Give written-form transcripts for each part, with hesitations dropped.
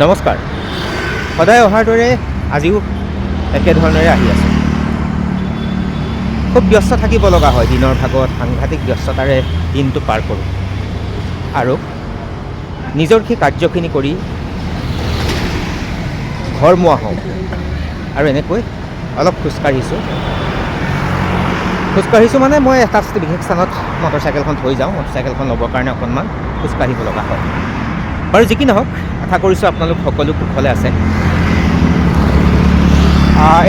নমস্কাৰ। সদায় অহাৰ দৰে আজিও একেধৰণেৰে আহি আছোঁ। খুব ব্যস্ত থাকিব লগা হয়, দিনৰ ভাগত সাংঘাতিক ব্যস্ততাৰে দিনটো পাৰ কৰোঁ আৰু নিজৰ সেই কাৰ্যখিনি কৰি ঘৰমুৱা হওঁ আৰু এনেকৈ অলপ খোজকাঢ়িছোঁ মানে মই এটা বিশেষ স্থানত মটৰচাইকেলখন থৈ যাওঁ। মটৰচাইকেলখন ল'বৰ কাৰণে অকণমান খোজকাঢ়িব লগা হয়। বাৰু যি কি নহওক, আশা কৰিছোঁ আপোনালোক সকলো কুশলে আছে।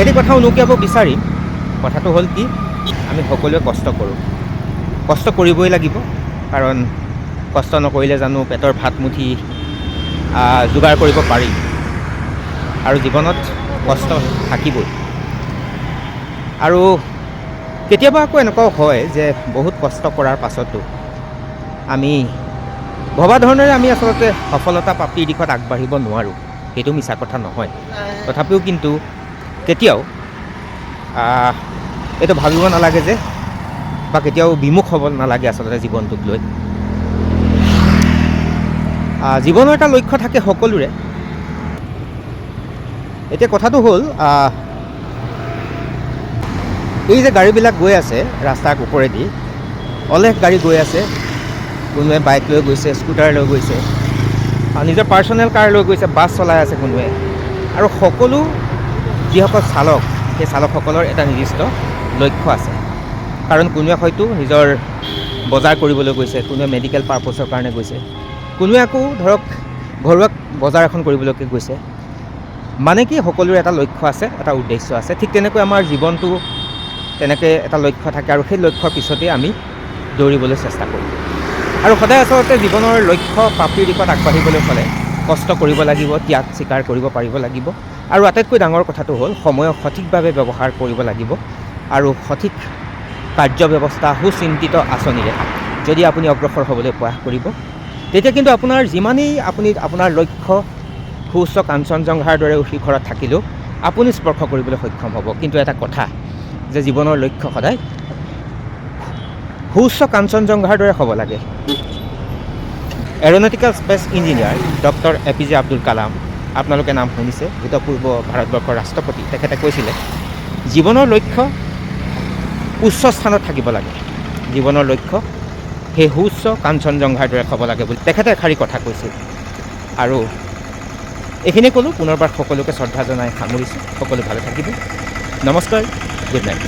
এটি কথা উনুকিয়াব বিচাৰিম। কথাটো হ'ল কি, আমি সকলোৱে কষ্ট কৰোঁ, কষ্ট কৰিবই লাগিব, কাৰণ কষ্ট নকৰিলে জানো পেটৰ ভাতমুঠি যোগাৰ কৰিব পাৰি। আৰু জীৱনত কষ্ট থাকিবই। আৰু কেতিয়াবা আকৌ এনেকুৱাও হয় যে বহুত কষ্ট কৰাৰ পাছতো আমি ভবা ধৰণেৰে আমি আচলতে সফলতা প্ৰাপ্তিৰ দিশত আগবাঢ়িব নোৱাৰোঁ। সেইটো মিছা কথা নহয়। তথাপিও কিন্তু কেতিয়াও এইটো ভাবিব নালাগে যে, বা কেতিয়াও বিমুখ হ'ব নালাগে আচলতে জীৱনটোক লৈ। জীৱনৰ এটা লক্ষ্য থাকে সকলোৰে। এতিয়া কথাটো হ'ল, এই যে গাড়ীবিলাক গৈ আছে ৰাস্তাৰ ওপৰেদি, অলেখ গাড়ী গৈ আছে। কোনোৱে বাইক লৈ গৈছে, স্কুটাৰ লৈ গৈছে, নিজৰ পাৰ্চনেল কাৰ লৈ গৈছে, বাছ চলাই আছে কোনোৱে। আৰু সকলো যিসকল চালক, সেই চালকসকলৰ এটা নিৰ্দিষ্ট লক্ষ্য আছে। কাৰণ কোনোৱে হয়তো নিজৰ বজাৰ কৰিবলৈ গৈছে, কোনোৱে মেডিকেল পাৰপ'জৰ কাৰণে গৈছে, কোনোৱে আকৌ ধৰক ঘৰুৱা বজাৰ এখন কৰিবলৈকে গৈছে। মানে কি, সকলোৰে এটা লক্ষ্য আছে, এটা উদ্দেশ্য আছে। ঠিক তেনেকৈ আমাৰ জীৱনটো তেনেকৈ এটা লক্ষ্য থাকে আৰু সেই লক্ষ্যৰ পিছতেই আমি দৌৰিবলৈ চেষ্টা কৰোঁ। আৰু সদায় আচলতে জীৱনৰ লক্ষ্য প্ৰাপ্তিৰ দিশত আগবাঢ়িবলৈ হ'লে কষ্ট কৰিব লাগিব, ত্যাগ স্বীকাৰ কৰিব পাৰিব লাগিব। আৰু আটাইতকৈ ডাঙৰ কথাটো হ'ল সময়ক সঠিকভাৱে ব্যৱহাৰ কৰিব লাগিব। আৰু সঠিক কাৰ্য ব্যৱস্থা, সুচিন্তিত আঁচনিৰে যদি আপুনি অগ্ৰসৰ হ'বলৈ প্ৰয়াস কৰিব, তেতিয়া কিন্তু আপোনাৰ যিমানেই আপুনি আপোনাৰ লক্ষ্য সুউচ্চ কাঞ্চনজংঘাৰ দৰে শিখৰত থাকিলেও আপুনি স্পৰ্শ কৰিবলৈ সক্ষম হ'ব। কিন্তু এটা কথা যে জীৱনৰ লক্ষ্য সদায় সুউচ্চ কাঞ্চনজংঘাৰ দৰে হ'ব লাগে। Aeronautical space engineer doctor APJ Abdul Kalam, আপোনালোকে নাম শুনিছে, ভূতপূৰ্ব ভাৰতবৰ্ষৰ ৰাষ্ট্ৰপতি। তেখেতে কৈছিলে জীৱনৰ লক্ষ্য উচ্চ স্থানত থাকিব লাগে, জীৱনৰ লক্ষ্য সেই সুউচ্চ কাঞ্চনজংঘাৰ দৰে হ'ব লাগে বুলি তেখেতে এষাৰি কথা কৈছিল। আৰু এইখিনি ক'লোঁ, পুনৰবাৰ সকলোকে শ্ৰদ্ধা জনাই সামৰিছোঁ। সকলো ভালে থাকিব। নমস্কাৰ, গুড নাইট।